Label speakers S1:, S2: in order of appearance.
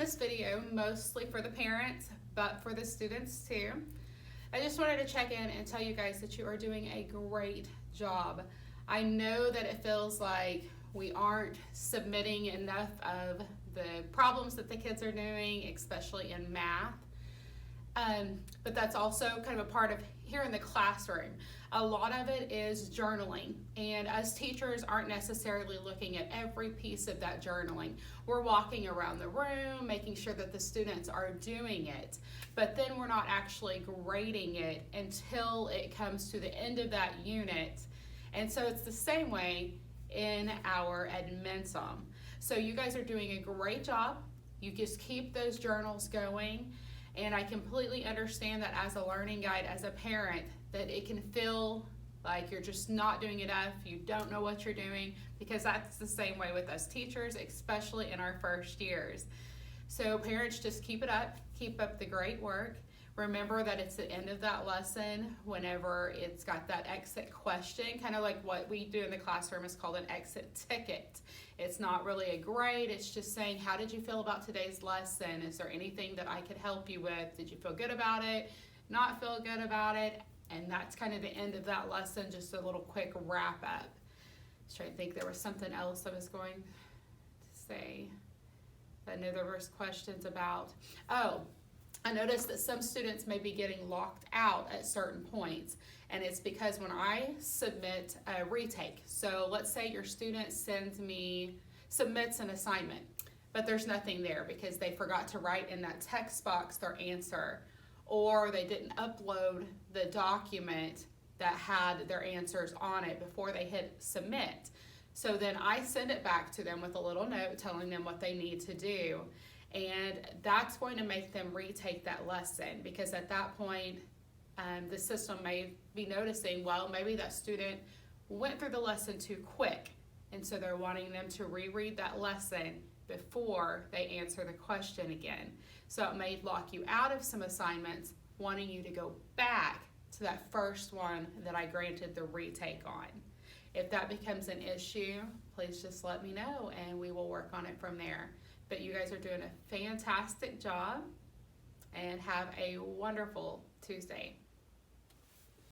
S1: this video mostly for the parents, but for the students too. I just wanted to check in and tell you guys that you are doing a great job. I know that it feels like we aren't submitting enough of the problems that the kids are doing, especially in math. But that's also kind of a part of here in the classroom. A lot of it is journaling, and us teachers aren't necessarily looking at every piece of that journaling. We're walking around the room, making sure that the students are doing it, but then we're not actually grading it until it comes to the end of that unit. And so it's the same way in our Edmentum. So you guys are doing a great job. You just keep those journals going. And I completely understand that as a learning guide, as a parent, that it can feel like you're just not doing enough, you don't know what you're doing, because that's the same way with us teachers, especially in our first years. So parents, just keep it up, keep up the great work. Remember that it's the end of that lesson whenever it's got that exit question, kind of like what we do in the classroom is called an exit ticket. It's not really a grade, it's just saying, how did you feel about today's lesson? Is there anything that I could help you with? Did you feel good about it? Not feel good about it? And that's kind of the end of that lesson, just a little quick wrap up. I was trying to think there was something else I was going to say. I know there was questions about, I noticed that some students may be getting locked out at certain points, and it's because when I submit a retake, so let's say your student submits an assignment, but there's nothing there because they forgot to write in that text box their answer, or they didn't upload the document that had their answers on it before they hit submit. So then I send it back to them with a little note telling them what they need to do. And that's going to make them retake that lesson, because at that point, the system may be noticing, well, maybe that student went through the lesson too quick. And so they're wanting them to reread that lesson before they answer the question again. So it may lock you out of some assignments, wanting you to go back to that first one that I granted the retake on. If that becomes an issue, please just let me know and we will work on it from there. But you guys are doing a fantastic job, and have a wonderful Tuesday.